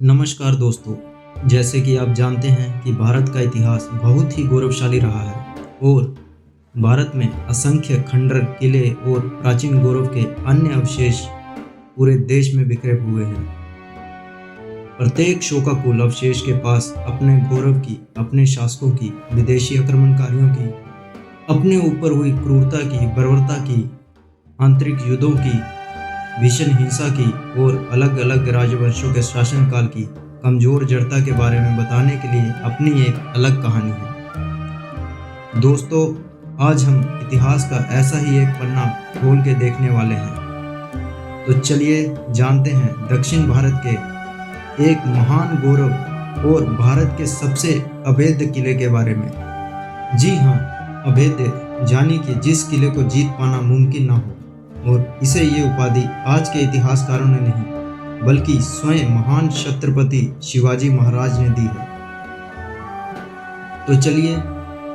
नमस्कार दोस्तों। जैसे कि आप जानते हैं कि भारत का इतिहास बहुत ही गौरवशाली रहा है और भारत में असंख्य खंडर, किले और प्राचीन गौरव के अन्य अवशेष पूरे देश में बिखरे हुए हैं। प्रत्येक शोकाकुल अवशेष के पास अपने गौरव की, अपने शासकों की, विदेशी आक्रमणकारियों की, अपने ऊपर हुई क्रूरता की, बर्बरता की, आंतरिक युद्धों की, भीषण हिंसा की और अलग-अलग राजवंशों के शासनकाल की कमजोर जड़ता के बारे में बताने के लिए अपनी एक अलग कहानी है। दोस्तों, आज हम इतिहास का ऐसा ही एक पन्ना खोल के देखने वाले हैं। तो चलिए जानते हैं दक्षिण भारत के एक महान गौरव और भारत के सबसे अभेद्य किले के बारे में। जी हाँ, अभेद्य, यानी कि जिस किले को जीत पाना मुमकिन ना हो। और इसे ये उपाधि आज के इतिहासकारों ने नहीं, बल्कि स्वयं महान छत्रपति शिवाजी महाराज ने दी है। तो चलिए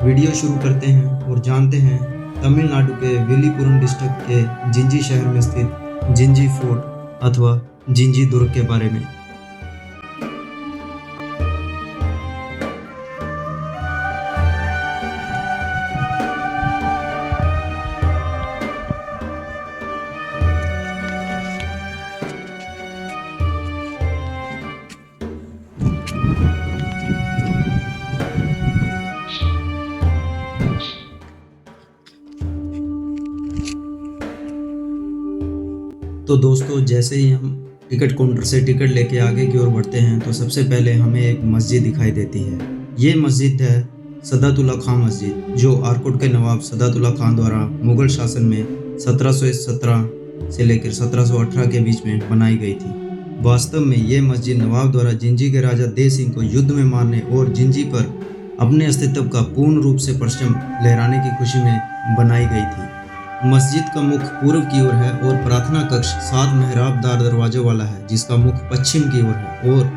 वीडियो शुरू करते हैं और जानते हैं तमिलनाडु के विल्लुपुरम डिस्ट्रिक्ट के जिंजी शहर में स्थित जिंजी फोर्ट अथवा जिंजी दुर्ग के बारे में। तो दोस्तों, जैसे ही हम टिकट काउंटर से टिकट लेके आगे की ओर बढ़ते हैं तो सबसे पहले हमें एक मस्जिद दिखाई देती है। ये मस्जिद है सदातुल्ला खां मस्जिद, जो आरकोट के नवाब सदातुल्ला खां द्वारा मुगल शासन में 1717 से लेकर 1718 के बीच में बनाई गई थी। वास्तव में ये मस्जिद नवाब द्वारा जिंजी के राजा देव सिंह को युद्ध में मारने और जिंजी पर अपने अस्तित्व का पूर्ण रूप से परचम लहराने की खुशी में बनाई गई थी। मस्जिद का मुख पूर्व की ओर है और प्रार्थना कक्ष 7 मेहराबदार दरवाजों वाला है, जिसका मुख पश्चिम की ओर है। और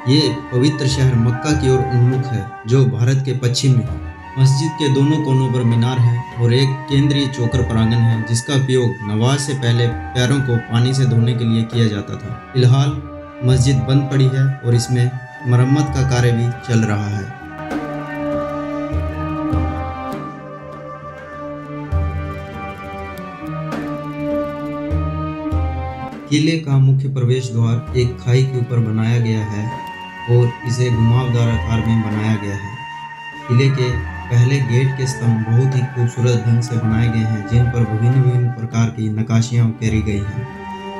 ये पवित्र शहर मक्का की ओर उन्मुख है, जो भारत के पश्चिम में है। मस्जिद के दोनों कोनों पर मीनार है और एक केंद्रीय चौकर प्रांगण है, जिसका उपयोग नमाज से पहले पैरों को पानी से धोने के लिए किया जाता था। फिलहाल मस्जिद बंद पड़ी है और इसमें मरम्मत का कार्य भी चल रहा है। किले का मुख्य प्रवेश द्वार एक खाई के ऊपर बनाया गया है और इसे घुमावदार आकार में बनाया गया है। किले के पहले गेट के स्तंभ बहुत ही खूबसूरत ढंग से बनाए गए हैं, जिन पर विभिन्न विभिन्न प्रकार की नक्काशियां उकेरी गई हैं।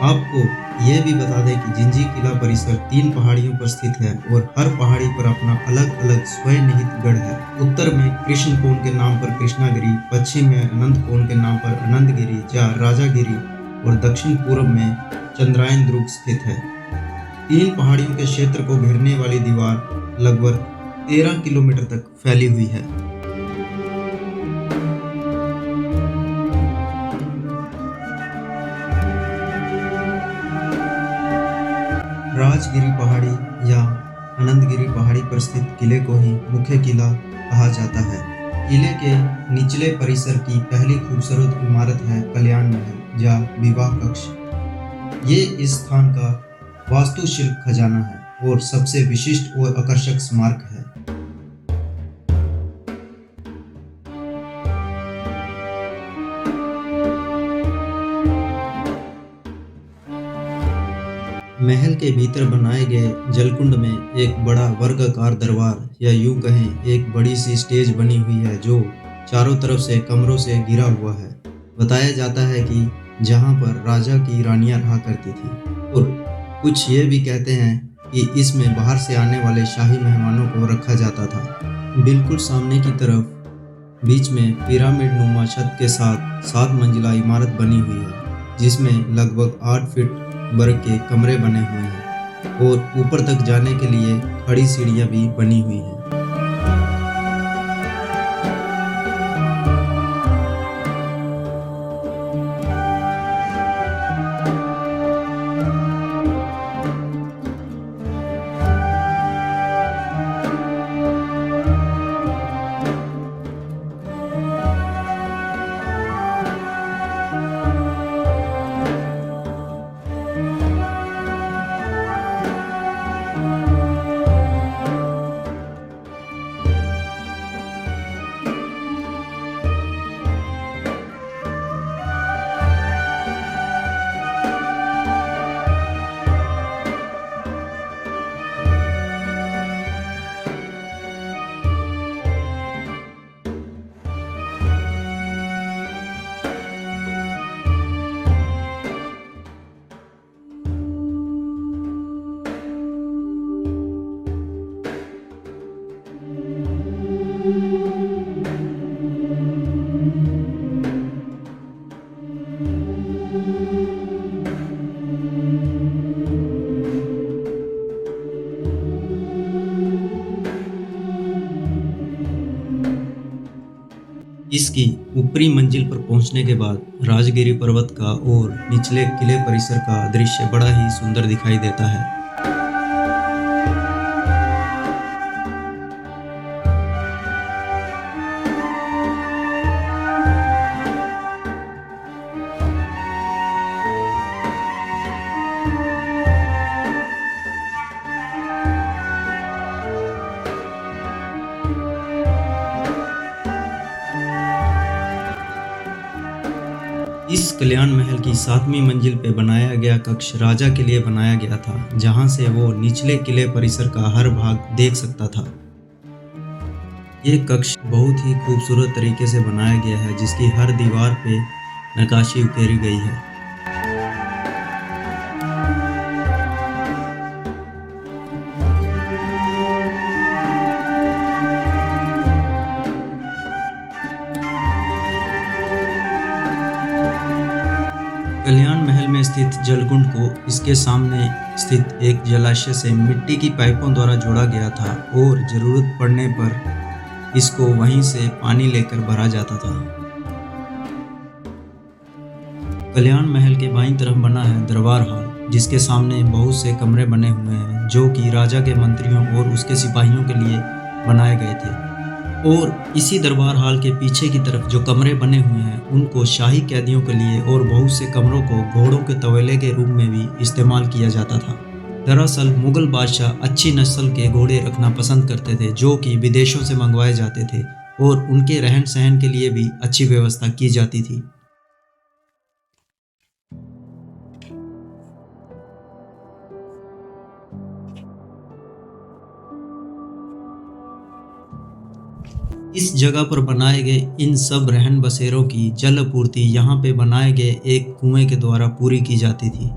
आपको यह भी बता दें कि जिंजी किला परिसर 3 पहाड़ियों पर स्थित है और हर पहाड़ी पर अपना अलग अलग स्वयं निहित गढ़ है। उत्तर में कृष्ण कोण के नाम पर कृष्णागिरी, पश्चिम में अनंत कोण के नाम पर अनंतगिरी या राजागिरी और दक्षिण पूर्व में चंद्रायन दुर्ग स्थित है। 3 पहाड़ियों के क्षेत्र को घेरने वाली दीवार लगभग 13 किलोमीटर तक फैली हुई है। राजगिरी पहाड़ी या अनंतगिरी पहाड़ी पर स्थित किले को ही मुख्य किला कहा जाता है। किले के निचले परिसर की पहली खूबसूरत इमारत है कल्याण महल या विवाह कक्ष। ये इस स्थान का वास्तुशिल्प खजाना है और सबसे विशिष्ट और आकर्षक स्मारक है। महल के भीतर बनाए गए जलकुंड में एक बड़ा वर्गाकार दरबार या यूं कहें एक बड़ी सी स्टेज बनी हुई है, जो चारों तरफ से कमरों से घिरा हुआ है। बताया जाता है कि जहां पर राजा की रानियां रहा करती थी। और कुछ ये भी कहते हैं कि इसमें बाहर से आने वाले शाही मेहमानों को रखा जाता था। बिल्कुल सामने की तरफ बीच में पिरामिड नुमा छत के साथ 7 मंजिला इमारत बनी हुई है, जिसमें लगभग 8 फीट वर्ग के कमरे बने हुए हैं और ऊपर तक जाने के लिए खड़ी सीढ़ियां भी बनी हुई हैं। इसकी ऊपरी मंजिल पर पहुंचने के बाद राजगिरी पर्वत का और निचले किले परिसर का दृश्य बड़ा ही सुंदर दिखाई देता है। इस कल्याण महल की 7वीं मंजिल पे बनाया गया कक्ष राजा के लिए बनाया गया था, जहां से वो निचले किले परिसर का हर भाग देख सकता था। ये कक्ष बहुत ही खूबसूरत तरीके से बनाया गया है, जिसकी हर दीवार पे नक्काशी उकेरी गई है। कल्याण महल में स्थित जलकुंड को इसके सामने स्थित एक जलाशय से मिट्टी की पाइपों द्वारा जोड़ा गया था और जरूरत पड़ने पर इसको वहीं से पानी लेकर भरा जाता था। कल्याण महल के बाईं तरफ बना है दरबार हॉल, जिसके सामने बहुत से कमरे बने हुए हैं जो कि राजा के मंत्रियों और उसके सिपाहियों के लिए बनाए गए थे। और इसी दरबार हॉल के पीछे की तरफ जो कमरे बने हुए हैं उनको शाही कैदियों के लिए और बहुत से कमरों को घोड़ों के तवेले के रूप में भी इस्तेमाल किया जाता था। दरअसल मुगल बादशाह अच्छी नस्ल के घोड़े रखना पसंद करते थे, जो कि विदेशों से मंगवाए जाते थे और उनके रहन सहन के लिए भी अच्छी व्यवस्था की जाती थी। इस जगह पर बनाए गए इन सब रहन बसेरों की जल आपूर्ति यहाँ पे बनाए गए एक कुएं के द्वारा पूरी की जाती थी,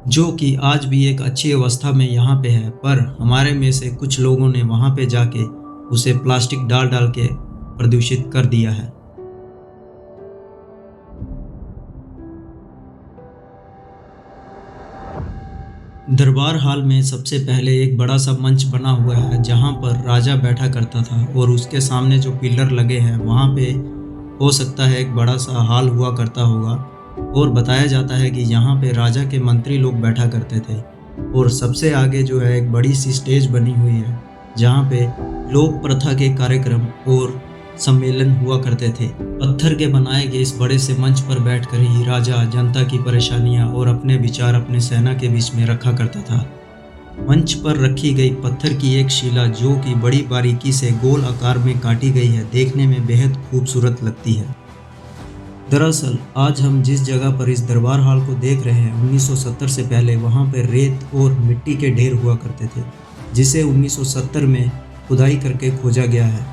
जो कि आज भी एक अच्छी अवस्था में यहाँ पे है। पर हमारे में से कुछ लोगों ने वहाँ पे जाके उसे प्लास्टिक डाल डाल के प्रदूषित कर दिया है। दरबार हॉल में सबसे पहले एक बड़ा सा मंच बना हुआ है, जहां पर राजा बैठा करता था और उसके सामने जो पिलर लगे हैं वहां पे हो सकता है एक बड़ा सा हॉल हुआ करता होगा। और बताया जाता है कि यहाँ पे राजा के मंत्री लोग बैठा करते थे। और सबसे आगे जो है एक बड़ी सी स्टेज बनी हुई है, जहाँ पे लोक प्रथा के कार्यक्रम और सम्मेलन हुआ करते थे। पत्थर के बनाए गए इस बड़े से मंच पर बैठकर ही राजा जनता की परेशानियां और अपने विचार अपने सेना के बीच में रखा करता था। मंच पर रखी गई पत्थर की एक शिला, जो कि बड़ी बारीकी से गोल आकार में काटी गई है, देखने में बेहद खूबसूरत लगती है। दरअसल आज हम जिस जगह पर इस दरबार हॉल को देख रहे हैं, 1970 से पहले वहां पर रेत और मिट्टी के ढेर हुआ करते थे, जिसे 1970 में खुदाई करके खोजा गया है।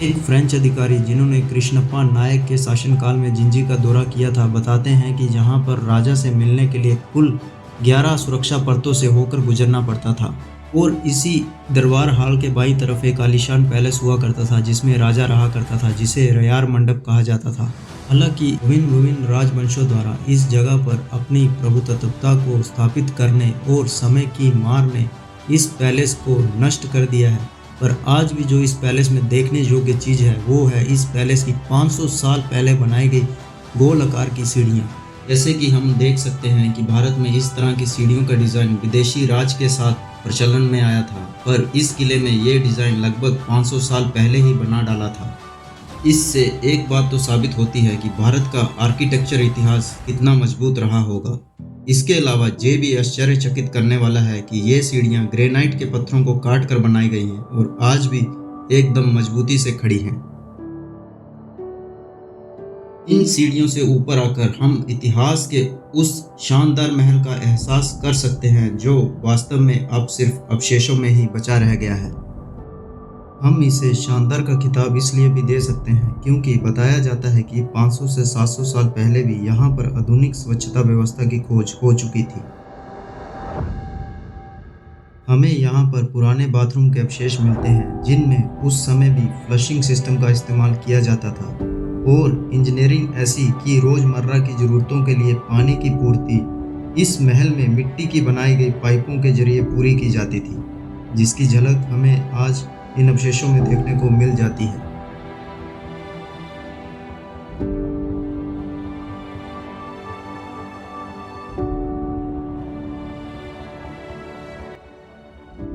एक फ्रेंच अधिकारी जिन्होंने कृष्णप्पा नायक के शासनकाल में जिंजी का दौरा किया था, बताते हैं कि यहाँ पर राजा से मिलने के लिए कुल 11 सुरक्षा परतों से होकर गुजरना पड़ता था। और इसी दरबार हॉल के बाईं तरफ एक आलीशान पैलेस हुआ करता था, जिसमें राजा रहा करता था, जिसे रयार मंडप कहा जाता था। हालांकि विभिन्न राजवंशों द्वारा इस जगह पर अपनी प्रभुत्वता को स्थापित करने और समय की मार ने इस पैलेस को नष्ट कर दिया है, पर आज भी जो इस पैलेस में देखने योग्य चीज़ है वो है इस पैलेस की 500 साल पहले बनाई गई गोल आकार की सीढ़ियाँ। जैसे कि हम देख सकते हैं कि भारत में इस तरह की सीढ़ियों का डिज़ाइन विदेशी राज के साथ प्रचलन में आया था, पर इस किले में ये डिज़ाइन लगभग 500 साल पहले ही बना डाला था। इससे एक बात तो साबित होती है कि भारत का आर्किटेक्चर इतिहास कितना मजबूत रहा होगा। इसके अलावा ये भी आश्चर्यचकित करने वाला है कि ये सीढ़ियाँ ग्रेनाइट के पत्थरों को काट कर बनाई गई हैं और आज भी एकदम मजबूती से खड़ी हैं। इन सीढ़ियों से ऊपर आकर हम इतिहास के उस शानदार महल का एहसास कर सकते हैं, जो वास्तव में अब सिर्फ अवशेषों में ही बचा रह गया है। हम इसे शानदार का खिताब इसलिए भी दे सकते हैं क्योंकि बताया जाता है कि 500 से 700 साल पहले भी यहाँ पर आधुनिक स्वच्छता व्यवस्था की खोज हो चुकी थी। हमें यहाँ पर पुराने बाथरूम के अवशेष मिलते हैं, जिनमें उस समय भी फ्लशिंग सिस्टम का इस्तेमाल किया जाता था और इंजीनियरिंग ऐसी कि रोज़मर्रा की ज़रूरतों के लिए पानी की पूर्ति इस महल में मिट्टी की बनाई गई पाइपों के जरिए पूरी की जाती थी, जिसकी झलक हमें आज इन अवशेषों में देखने को मिल जाती है।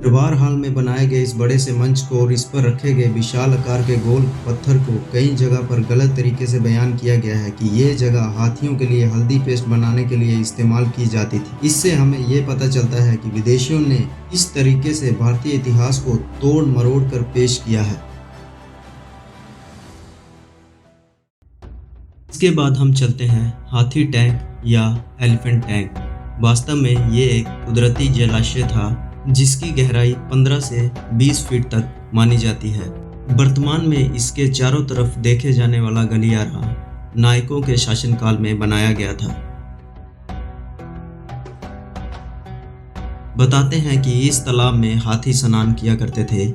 दरबार हाल में बनाए गए इस बड़े से मंच को और इस पर रखे गए विशाल आकार के गोल पत्थर को कई जगह पर गलत तरीके से बयान किया गया है कि ये जगह हाथियों के लिए हल्दी पेस्ट बनाने के लिए इस्तेमाल की जाती थी। इससे हमें ये पता चलता है कि विदेशियों ने इस तरीके से भारतीय इतिहास को तोड़ मरोड़ कर पेश किया है। इसके बाद हम चलते हैं हाथी टैंक या एलिफेंट टैंक। वास्तव में ये एक कुदरती जलाशय था जिसकी गहराई 15 से 20 फीट तक मानी जाती है। वर्तमान में इसके चारों तरफ देखे जाने वाला गलियारा नायकों के शासनकाल में बनाया गया था। बताते हैं कि इस तालाब में हाथी स्नान किया करते थे।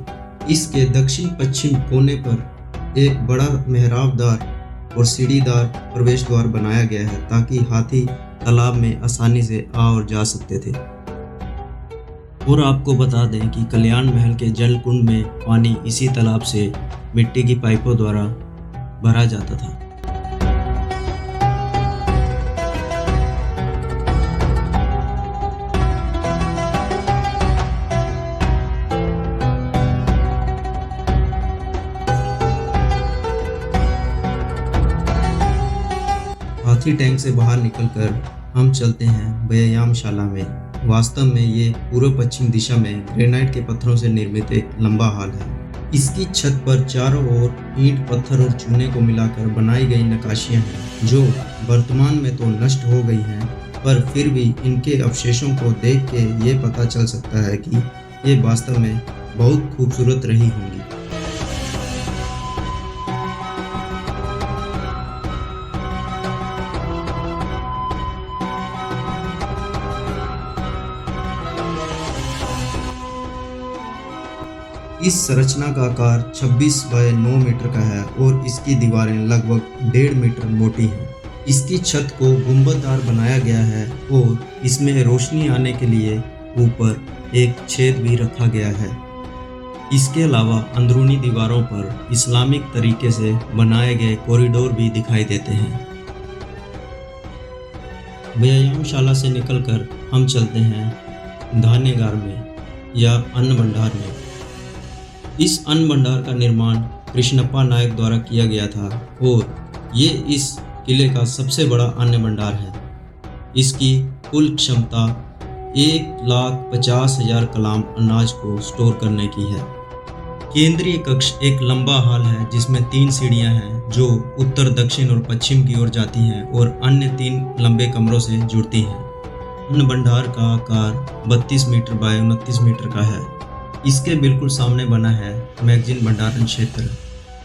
इसके दक्षिण पश्चिम कोने पर एक बड़ा मेहराबदार और सीढ़ीदार प्रवेश द्वार बनाया गया है ताकि हाथी तालाब में आसानी से आ और जा सकते थे। और आपको बता दें कि कल्याण महल के जल कुंड में पानी इसी तालाब से मिट्टी की पाइपों द्वारा भरा जाता था। हाथी टैंक से बाहर निकलकर हम चलते हैं व्यायामशाला में। वास्तव में ये पूर्व पश्चिम दिशा में ग्रेनाइट के पत्थरों से निर्मित एक लंबा हॉल है। इसकी छत पर चारों ओर ईंट, पत्थर और चूने को मिलाकर बनाई गई नक्काशियां हैं जो वर्तमान में तो नष्ट हो गई हैं, पर फिर भी इनके अवशेषों को देख के ये पता चल सकता है कि ये वास्तव में बहुत खूबसूरत रही होंगी। इस संरचना का आकार 26 बाय 9 मीटर का है और इसकी दीवारें लगभग 1.5 मीटर मोटी हैं। इसकी छत को गुंबददार बनाया गया है और इसमें रोशनी आने के लिए ऊपर एक छेद भी रखा गया है। इसके अलावा अंदरूनी दीवारों पर इस्लामिक तरीके से बनाए गए कॉरिडोर भी दिखाई देते हैं। व्यायामशाला से निकलकर हम चलते हैं धान्यगार में या अन्न भंडार में। इस अन्न भंडार का निर्माण कृष्णप्पा नायक द्वारा किया गया था और ये इस किले का सबसे बड़ा अन्न भंडार है। इसकी कुल क्षमता 1,50,000 कलाम अनाज को स्टोर करने की है। केंद्रीय कक्ष एक लंबा हॉल है जिसमें 3 सीढ़ियां हैं जो उत्तर, दक्षिण और पश्चिम की ओर जाती हैं और अन्य 3 लंबे कमरों से जुड़ती हैं। अन्न भंडार का आकार 32 मीटर बाय 29 मीटर का है। इसके बिल्कुल सामने बना है मैगजीन भंडारण क्षेत्र।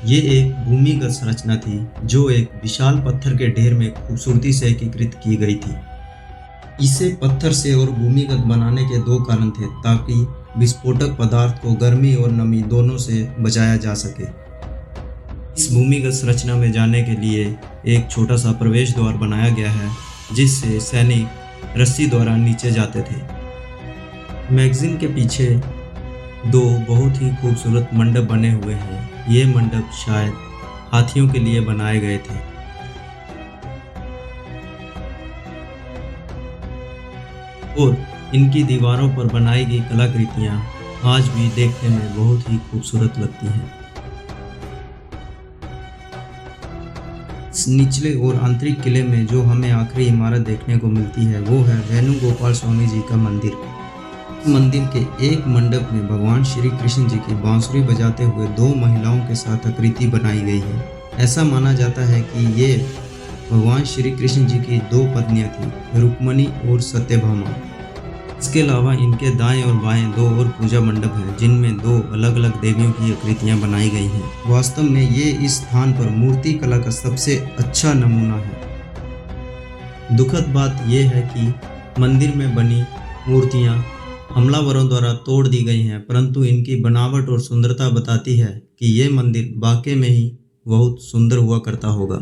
ये एक भूमिगत संरचना थी जो एक विशाल पत्थर के ढेर में खूबसूरती से एकीकृत की गई थी। इसे पत्थर से और भूमिगत बनाने के 2 कारण थे ताकि विस्फोटक पदार्थ को गर्मी और नमी दोनों से बचाया जा सके। इस भूमिगत संरचना में जाने के लिए एक छोटा सा प्रवेश द्वार बनाया गया है जिससे सैनिक रस्सी द्वारा नीचे जाते थे। मैगजीन के पीछे 2 बहुत ही खूबसूरत मंडप बने हुए हैं। ये मंडप शायद हाथियों के लिए बनाए गए थे। और इनकी दीवारों पर बनाई गई कलाकृतियां आज भी देखने में बहुत ही खूबसूरत लगती हैं। इस निचले और आंतरिक किले में जो हमें आखिरी इमारत देखने को मिलती है वो है वेणुगोपाल स्वामी जी का मंदिर। मंदिर के एक मंडप में भगवान श्री कृष्ण जी की बांसुरी बजाते हुए 2 महिलाओं के साथ आकृति बनाई गई है। ऐसा माना जाता है कि ये भगवान श्री कृष्ण जी की 2 पत्नियां थीं, रुक्मणी और सत्यभामा। इसके अलावा इनके दाएं और बाएं 2 और पूजा मंडप हैं जिनमें 2 अलग अलग देवियों की आकृतियां बनाई गई हैं। वास्तव में ये इस स्थान पर मूर्ति कला का सबसे अच्छा नमूना है। दुखद बात यह है कि मंदिर में बनी मूर्तियां हमलावरों द्वारा तोड़ दी गई हैं, परंतु इनकी बनावट और सुंदरता बताती है कि ये मंदिर वाकई में ही बहुत सुंदर हुआ करता होगा।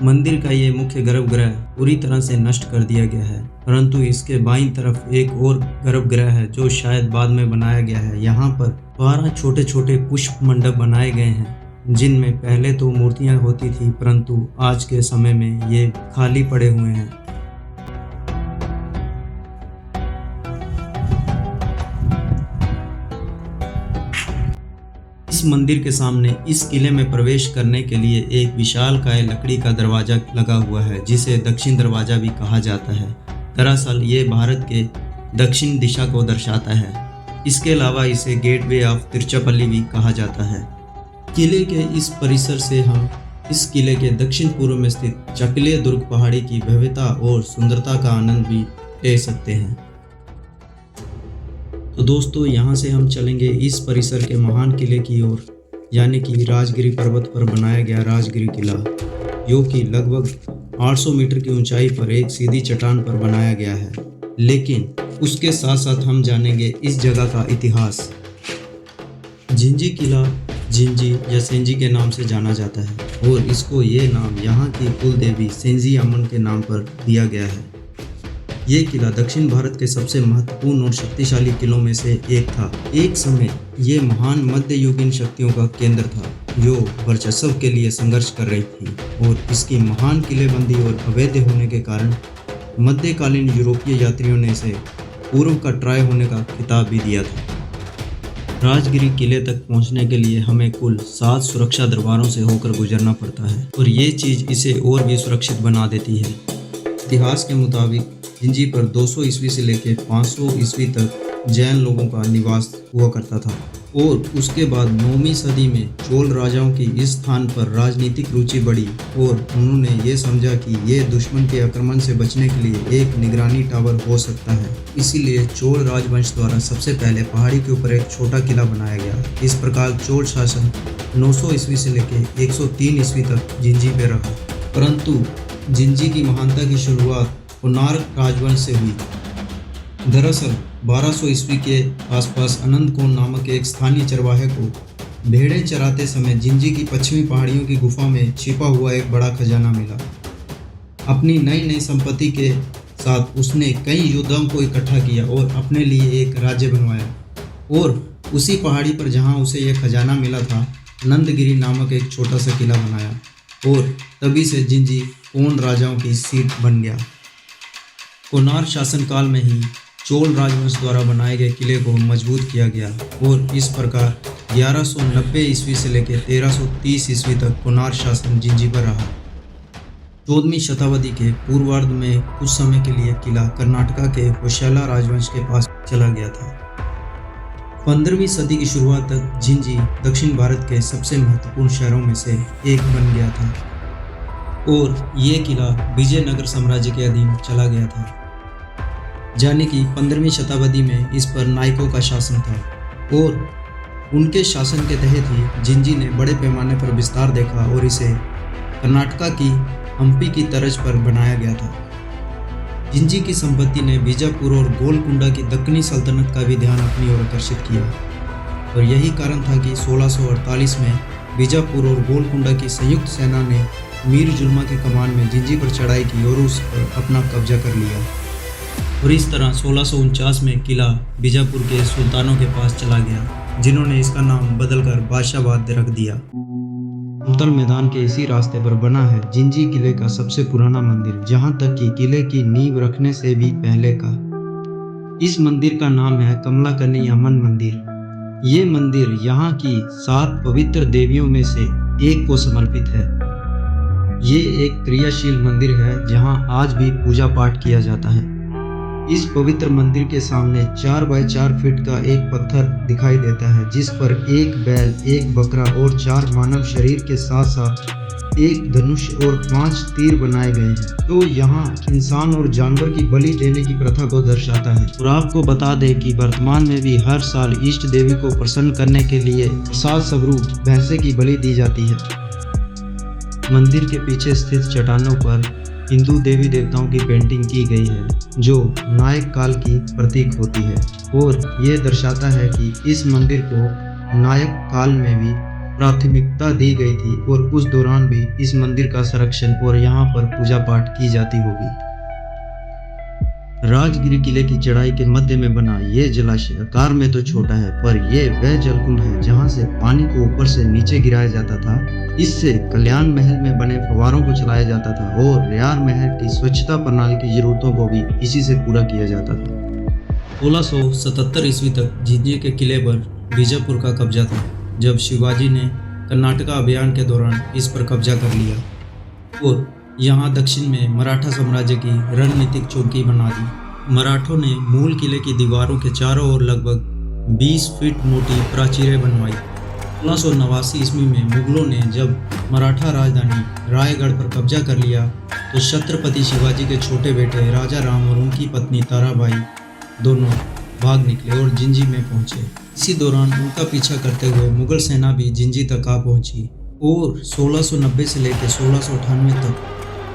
मंदिर का ये मुख्य गर्भगृह पूरी तरह से नष्ट कर दिया गया है, परंतु इसके बाईं तरफ एक और गर्भगृह है जो शायद बाद में बनाया गया है। यहाँ पर 12 छोटे छोटे पुष्प मंडप बनाए गए हैं जिनमें पहले तो मूर्तियां होती थी, परंतु आज के समय में ये खाली पड़े हुए हैं। इस मंदिर के सामने इस किले में प्रवेश करने के लिए एक विशालकाय लकड़ी का दरवाजा लगा हुआ है, जिसे दक्षिण दरवाजा भी कहा जाता है। दरअसल ये भारत के दक्षिण दिशा को दर्शाता है। इसके अलावा इसे गेटवे ऑफ तिरुचिरापल्ली भी कहा जाता है। किले के इस परिसर से हम इस किले के दक्षिण पूर्व में स्थित चकलिया दुर्ग पहाड़ी की भव्यता और सुंदरता का आनंद भी ले सकते हैं। तो दोस्तों, यहाँ से हम चलेंगे इस परिसर के महान किले की ओर, यानी कि राजगिरी पर्वत पर बनाया गया राजगिरी किला, जो कि लगभग 800 मीटर की ऊंचाई पर एक सीधी चट्टान पर बनाया गया है। लेकिन उसके साथ साथ हम जानेंगे इस जगह का इतिहास। जिंजी किला जिंजी या सेंजी के नाम से जाना जाता है और इसको ये नाम यहाँ की कुल देवी सेंजी अम्मन के नाम पर दिया गया है। ये किला दक्षिण भारत के सबसे महत्वपूर्ण और शक्तिशाली किलों में से एक था। एक समय ये महान मध्ययुगीन शक्तियों का केंद्र था, जो वर्चस्व के लिए संघर्ष कर रही थी, और इसकी महान किलेबंदी और अवैध होने के कारण मध्यकालीन यूरोपीय यात्रियों ने इसे पूर्व का ट्रॉय होने का खिताब भी दिया था। राजगिरी किले तक पहुंचने के लिए हमें कुल 7 सुरक्षा दरबारों से होकर गुजरना पड़ता है, और ये चीज़ इसे और भी सुरक्षित बना देती है। इतिहास के मुताबिक जिंजी पर 200 ईस्वी से लेकर 500 ईस्वी तक जैन लोगों का निवास हुआ करता था, और उसके बाद 9वीं सदी में चोल राजाओं की इस स्थान पर राजनीतिक रुचि बढ़ी और उन्होंने ये समझा कि ये दुश्मन के आक्रमण से बचने के लिए एक निगरानी टावर हो सकता है। इसीलिए चोल राजवंश द्वारा सबसे पहले पहाड़ी के ऊपर एक छोटा किला बनाया गया। इस प्रकार चोल शासन 900 ईस्वी से लेकर 103 ईस्वी तक जिंजी पे रहा। परंतु जिंजी की महानता की शुरुआत कोणार्क राजवंश से हुई। दरअसल 1200 ईस्वी के आसपास अनंतकोण नामक एक स्थानीय चरवाहे को भेड़ें चराते समय जिंजी की पश्चिमी पहाड़ियों की गुफा में छिपा हुआ एक बड़ा खजाना मिला। अपनी नई नई संपत्ति के साथ उसने कई योद्धाओं को इकट्ठा किया और अपने लिए एक राज्य बनवाया, और उसी पहाड़ी पर जहां उसे यह खजाना मिला था, नंदगिरी नामक एक छोटा सा किला बनाया, और तभी से जिंजी कोण राजाओं की सीट बन गया। कोणार्क शासनकाल में ही चोल राजवंश द्वारा बनाए गए किले को मजबूत किया गया, और इस प्रकार 1190 ईस्वी से लेकर 1330 ईस्वी तक कोणार्क शासन जिंजी पर रहा। 14वीं शताब्दी के पूर्वार्ध में कुछ समय के लिए किला कर्नाटका के होयसला राजवंश के पास चला गया था। 15वीं सदी की शुरुआत तक जिंजी दक्षिण भारत के सबसे महत्वपूर्ण शहरों में से एक बन गया था, और ये किला विजयनगर साम्राज्य के अधीन चला गया था। यानी कि 15वीं शताब्दी में इस पर नायकों का शासन था, और उनके शासन के तहत ही जिंजी ने बड़े पैमाने पर विस्तार देखा और इसे कर्नाटका की हम्पी की तर्ज पर बनाया गया था। जिंजी की संपत्ति ने बीजापुर और गोलकुंडा की दक्कनी सल्तनत का भी ध्यान अपनी ओर आकर्षित किया, और यही कारण था कि 1648 में बीजापुर और गोलकुंडा की संयुक्त सेना ने मीर जुल्मा के कमान में जिंजी पर चढ़ाई की और उस पर अपना कब्जा कर लिया, और इस तरह 1649 में किला बीजापुर के सुल्तानों के पास चला गया, जिन्होंने इसका नाम बदलकर बादशाहबाद रख दिया। समतल मैदान के इसी रास्ते पर बना है जिंजी किले का सबसे पुराना मंदिर, जहां तक कि किले की नींव रखने से भी पहले का। इस मंदिर का नाम है कमलाकनी अम्मन मंदिर। ये मंदिर यहाँ की 7 पवित्र देवियों में से एक को समर्पित है। ये एक क्रियाशील मंदिर है जहाँ आज भी पूजा पाठ किया जाता है। इस पवित्र मंदिर के सामने 4 बाय 4 फीट का एक पत्थर दिखाई देता है, जिस पर एक बैल, एक बकरा और 4 मानव शरीर के साथ साथ एक धनुष और 5 तीर बनाए गए हैं, तो यहाँ इंसान और जानवर की बलि देने की प्रथा को दर्शाता है। और आपको बता दें कि वर्तमान में भी हर साल इष्ट देवी को प्रसन्न करने के लिए 7 स्वरूप भैंसे की बलि दी जाती है। मंदिर के पीछे स्थित चट्टानों पर हिंदू देवी देवताओं की पेंटिंग की गई है, जो नायक काल की प्रतीक होती है, और ये दर्शाता है कि इस मंदिर को नायक काल में भी प्राथमिकता दी गई थी, और उस दौरान भी इस मंदिर का संरक्षण और यहाँ पर पूजा पाठ की जाती होगी। राजगिरी किले की चढ़ाई के मध्य में बना ये जलाशय आकार में तो छोटा है, पर ये वह जलकुंड है जहाँ से पानी को ऊपर से नीचे गिराया जाता था। इससे कल्याण महल में बने फव्वारों को चलाया जाता था और रेयार महल की स्वच्छता प्रणाली की जरूरतों को भी इसी से पूरा किया जाता था। 1677 ईस्वी तक जिंजी के किले पर बीजापुर का कब्जा था, जब शिवाजी ने कर्नाटका अभियान के दौरान इस पर कब्जा कर लिया और यहाँ दक्षिण में मराठा साम्राज्य की रणनीतिक चौकी बना दी। मराठों ने मूल किले की दीवारों के चारों ओर लगभग 20 फीट मोटी प्राचीरें बनवाई। 1689 ईस्वी में मुगलों ने जब मराठा राजधानी रायगढ़ पर कब्जा कर लिया तो छत्रपति शिवाजी के छोटे बेटे राजा राम और उनकी पत्नी ताराबाई दोनों भाग निकले और जिंजी में पहुंचे। इसी दौरान उनका पीछा करते हुए मुगल सेना भी जिंजी तक आ पहुंची और 1690 से लेकर 1698 तक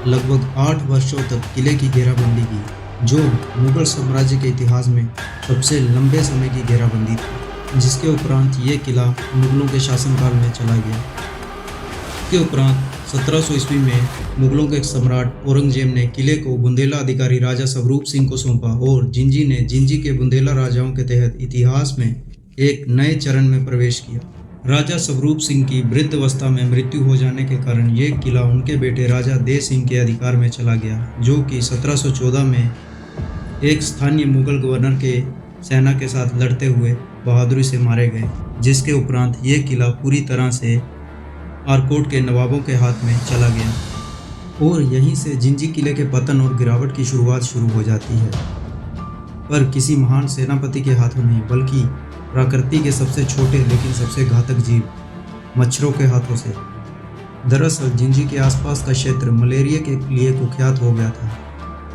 लगभग 8 वर्षों तक किले की घेराबंदी की, जो मुगल साम्राज्य के इतिहास में सबसे लंबे समय की घेराबंदी थी। जिसके उपरांत ये किला मुगलों के शासनकाल में चला गया। इसके उपरांत 1700 ईस्वी में मुगलों के सम्राट औरंगजेब ने किले को बुंदेला अधिकारी राजा स्वरूप सिंह को सौंपा और जिंजी ने जिंजी के बुंदेला राजाओं के तहत इतिहास में एक नए चरण में प्रवेश किया। राजा स्वरूप सिंह की वृद्धावस्था में मृत्यु हो जाने के कारण ये किला उनके बेटे राजा दे सिंह के अधिकार में चला गया, जो कि 1714 में एक स्थानीय मुगल गवर्नर के सेना के साथ लड़ते हुए बहादुरी से मारे गए। जिसके उपरांत ये किला पूरी तरह से आरकोट के नवाबों के हाथ में चला गया और यहीं से जिंजी किले के पतन और गिरावट की शुरुआत शुरू हो जाती है, पर किसी महान सेनापति के हाथों नहीं, बल्कि प्रकृति के सबसे छोटे लेकिन सबसे घातक जीव मच्छरों के हाथों से। दरअसल जिंजी के आसपास का क्षेत्र मलेरिया के लिए कुख्यात हो गया था।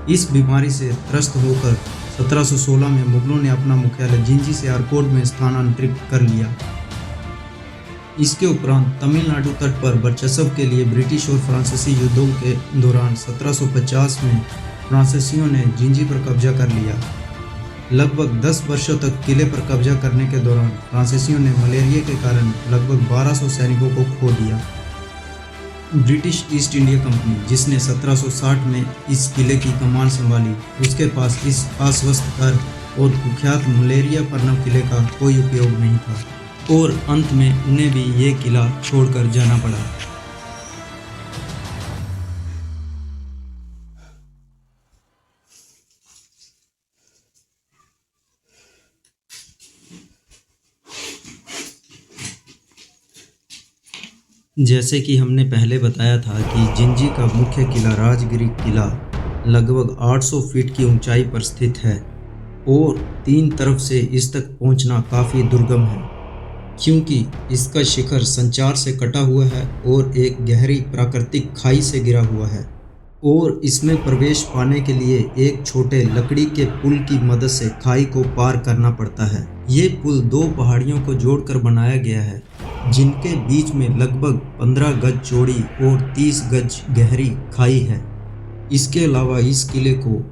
इस बीमारी से त्रस्त होकर 1716 में मुगलों ने अपना मुख्यालय जिंजी से आरकोट में स्थानांतरित कर लिया। इसके उपरांत तमिलनाडु तट पर वर्चस्व के लिए ब्रिटिश और फ्रांसीसी युद्धों के दौरान 1750 में फ्रांसीसियों ने जिंजी पर कब्जा कर लिया। लगभग 10 वर्षों तक किले पर कब्जा करने के दौरान फ्रांसीसियों ने मलेरिया के कारण लगभग 1200 सैनिकों को खो दिया। ब्रिटिश ईस्ट इंडिया कंपनी, जिसने 1760 में इस किले की कमान संभाली, उसके पास इस अस्वस्थकर और कुख्यात मलेरिया परनव किले का कोई उपयोग नहीं था और अंत में उन्हें भी ये किला छोड़कर जाना पड़ा। जैसे कि हमने पहले बताया था कि जिंजी का मुख्य किला राजगिरी किला लगभग 800 फीट की ऊंचाई पर स्थित है और 3 तरफ से इस तक पहुंचना काफ़ी दुर्गम है, क्योंकि इसका शिखर संचार से कटा हुआ है और एक गहरी प्राकृतिक खाई से घिरा हुआ है और इसमें प्रवेश पाने के लिए एक छोटे लकड़ी के पुल की मदद से खाई को पार करना पड़ता है। ये पुल 2 पहाड़ियों को जोड़कर बनाया गया है, जिनके बीच में लगभग 15 गज चौड़ी और 30 गज गहरी खाई है। इसके अलावा इस किले को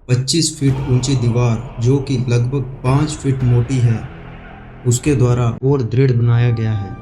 25 फीट ऊंची दीवार, जो कि लगभग 5 फीट मोटी है, उसके द्वारा और दृढ़ बनाया गया है।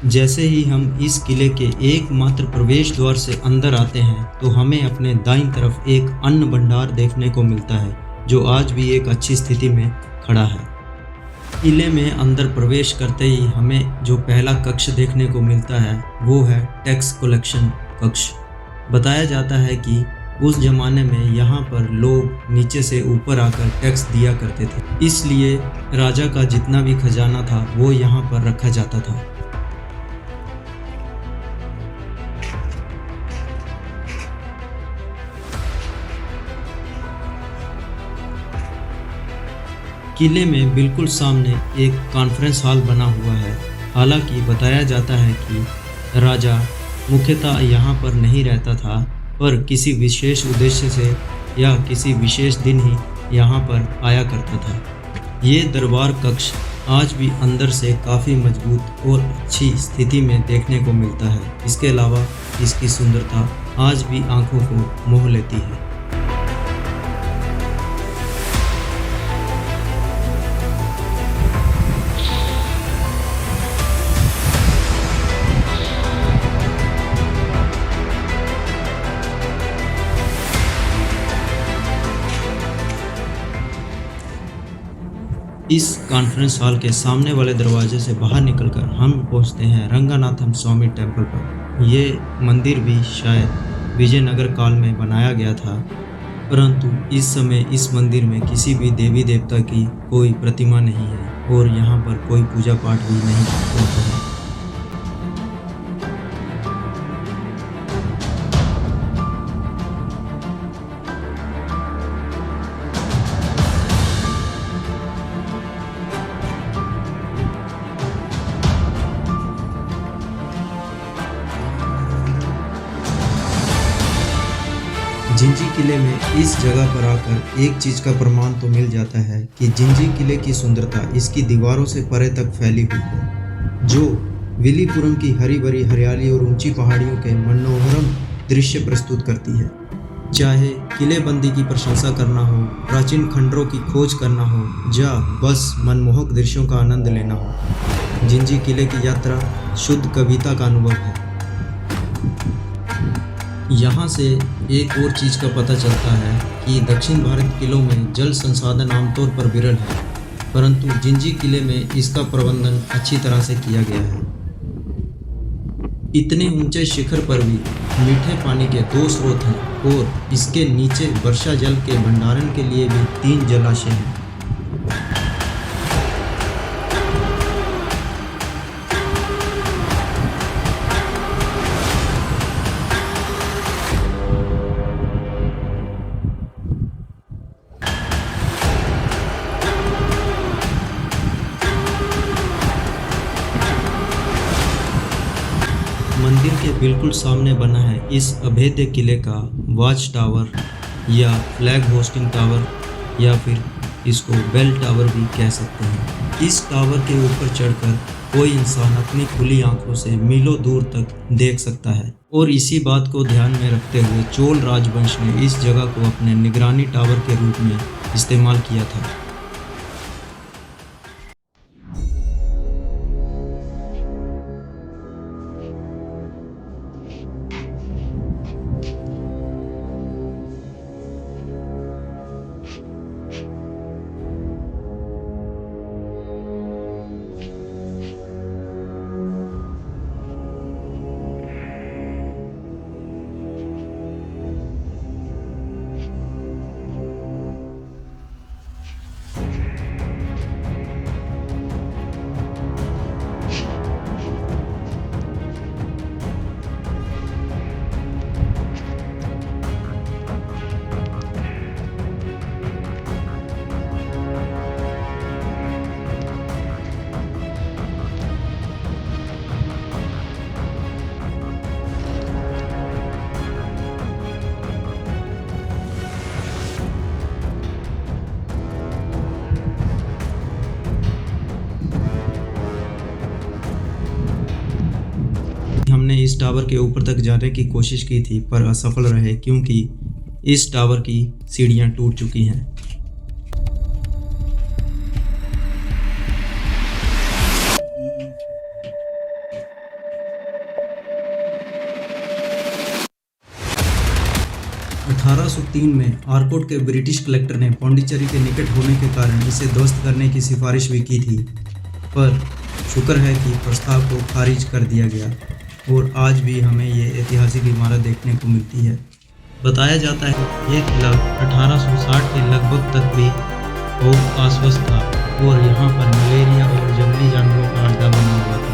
जैसे ही हम इस किले के एकमात्र प्रवेश द्वार से अंदर आते हैं तो हमें अपने दाईं तरफ एक अन्न भंडार देखने को मिलता है, जो आज भी एक अच्छी स्थिति में खड़ा है। किले में अंदर प्रवेश करते ही हमें जो पहला कक्ष देखने को मिलता है वो है टैक्स कलेक्शन कक्ष। बताया जाता है कि उस जमाने में यहाँ पर लोग नीचे से ऊपर आकर टैक्स दिया करते थे, इसलिए राजा का जितना भी खजाना था वो यहाँ पर रखा जाता था। किले में बिल्कुल सामने एक कॉन्फ्रेंस हॉल बना हुआ है। हालांकि बताया जाता है कि राजा मुख्यतः यहाँ पर नहीं रहता था, पर किसी विशेष उद्देश्य से या किसी विशेष दिन ही यहाँ पर आया करता था। ये दरबार कक्ष आज भी अंदर से काफ़ी मजबूत और अच्छी स्थिति में देखने को मिलता है। इसके अलावा इसकी सुंदरता आज भी आंखों को मोह लेती है। इस कॉन्फ्रेंस हॉल के सामने वाले दरवाजे से बाहर निकलकर हम पहुंचते हैं रंगनाथम स्वामी टेम्पल पर। ये मंदिर भी शायद विजयनगर काल में बनाया गया था, परंतु इस समय इस मंदिर में किसी भी देवी देवता की कोई प्रतिमा नहीं है और यहाँ पर कोई पूजा पाठ भी नहीं होता है। जिंजी किले में इस जगह पर आकर एक चीज़ का प्रमाण तो मिल जाता है कि जिंजी किले की सुंदरता इसकी दीवारों से परे तक फैली हुई है, जो विलीपुरम की हरी भरी हरियाली और ऊंची पहाड़ियों के मनोहरम दृश्य प्रस्तुत करती है। चाहे किलेबंदी की प्रशंसा करना हो, प्राचीन खंडरों की खोज करना हो या बस मनमोहक दृश्यों का आनंद लेना हो, जिंजी किले की यात्रा शुद्ध कविता का अनुभव है। यहाँ से एक और चीज़ का पता चलता है कि दक्षिण भारत किलों में जल संसाधन आमतौर पर विरल है, परंतु जिंजी किले में इसका प्रबंधन अच्छी तरह से किया गया है। इतने ऊंचे शिखर पर भी मीठे पानी के 2 स्रोत हैं और इसके नीचे वर्षा जल के भंडारण के लिए भी 3 जलाशय हैं। मंदिर के बिल्कुल सामने बना है इस अभेद्य किले का वॉच टावर या फ्लैग होस्टिंग टावर या फिर इसको बेल टावर भी कह सकते हैं। इस टावर के ऊपर चढ़कर कोई इंसान अपनी खुली आंखों से मीलों दूर तक देख सकता है और इसी बात को ध्यान में रखते हुए चोल राजवंश ने इस जगह को अपने निगरानी टावर के रूप में इस्तेमाल किया था। हमने इस टावर के ऊपर तक जाने की कोशिश की थी पर असफल रहे क्योंकि इस टावर की सीढ़ियां टूट चुकी हैं। 1803 में आरकोट के ब्रिटिश कलेक्टर ने पौंडीचेरी के निकट होने के कारण इसे ध्वस्त करने की सिफारिश भी की थी, पर शुक्र है कि प्रस्ताव को खारिज कर दिया गया और आज भी हमें ये ऐतिहासिक इमारत देखने को मिलती है। बताया जाता है कि यह किला 1860 के लगभग तक भी बहुत अस्वस्थ था और यहाँ पर मलेरिया और जंगली जानवरों का अड्डा बना हुआ था।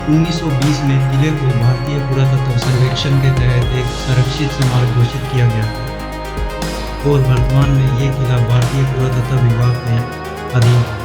1920 में किले को भारतीय पुरातत्व सर्वेक्षण के तहत एक संरक्षित स्मारक घोषित किया गया था और वर्तमान में ये किला भारतीय पुरातत्व विभाग के अधीन है।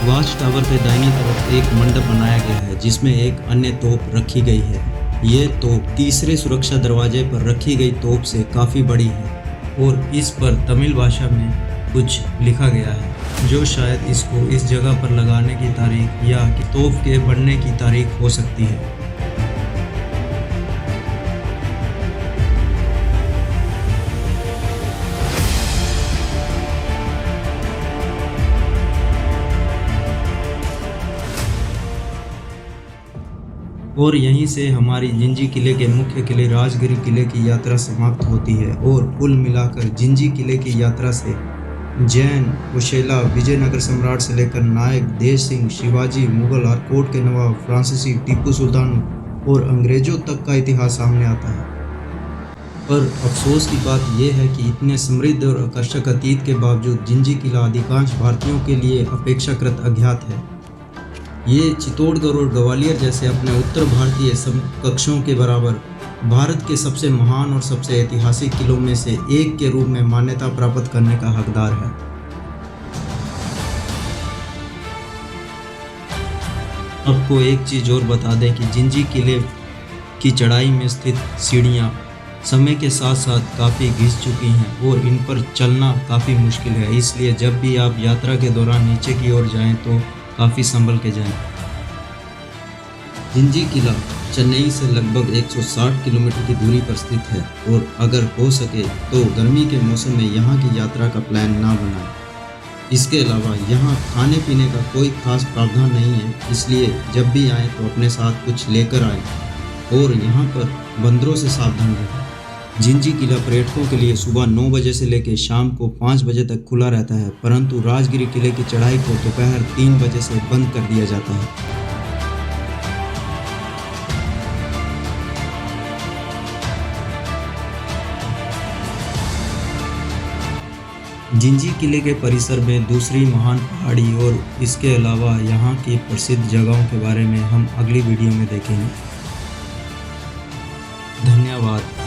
वॉच टावर के दाहिनी तरफ एक मंडप बनाया गया है जिसमें एक अन्य तोप रखी गई है। ये तोप तीसरे सुरक्षा दरवाजे पर रखी गई तोप से काफ़ी बड़ी है और इस पर तमिल भाषा में कुछ लिखा गया है जो शायद इसको इस जगह पर लगाने की तारीख या कि तोप के बनने की तारीख हो सकती है। और यहीं से हमारी जिंजी किले के मुख्य किले राजगिरी किले की यात्रा समाप्त होती है और कुल मिलाकर जिंजी किले की यात्रा से जैन, कुशेला, विजयनगर सम्राट से लेकर नायक, देश सिंह, शिवाजी, मुगल, आरकोट के नवाब, फ्रांसीसी, टीपू सुल्तान और अंग्रेजों तक का इतिहास सामने आता है। पर अफसोस की बात यह है कि इतने समृद्ध और आकर्षक अतीत के बावजूद जिंजी किला अधिकांश भारतीयों के लिए अपेक्षाकृत अज्ञात है। ये चित्तौड़गढ़ और ग्वालियर जैसे अपने उत्तर भारतीय समकक्षों के बराबर भारत के सबसे महान और सबसे ऐतिहासिक किलों में से एक के रूप में मान्यता प्राप्त करने का हकदार है। आपको एक चीज़ और बता दें कि जिंजी किले की चढ़ाई में स्थित सीढ़ियाँ समय के साथ साथ काफ़ी घिस चुकी हैं और इन पर चलना काफ़ी मुश्किल है, इसलिए जब भी आप यात्रा के दौरान नीचे की ओर जाएं तो काफ़ी संभल के जाएं। जिंजी किला चेन्नई से लगभग 160 किलोमीटर की दूरी पर स्थित है और अगर हो सके तो गर्मी के मौसम में यहाँ की यात्रा का प्लान ना बनाएं। इसके अलावा यहाँ खाने पीने का कोई खास प्रावधान नहीं है, इसलिए जब भी आएँ तो अपने साथ कुछ लेकर आएँ और यहाँ पर बंदरों से सावधान रहें। जिंजी किला पर्यटकों के लिए सुबह 9 बजे से लेकर शाम को 5 बजे तक खुला रहता है, परंतु राजगिरी किले की चढ़ाई को दोपहर 3 बजे से बंद कर दिया जाता है। जिंजी किले के परिसर में दूसरी महान पहाड़ी और इसके अलावा यहाँ की प्रसिद्ध जगहों के बारे में हम अगली वीडियो में देखेंगे। धन्यवाद।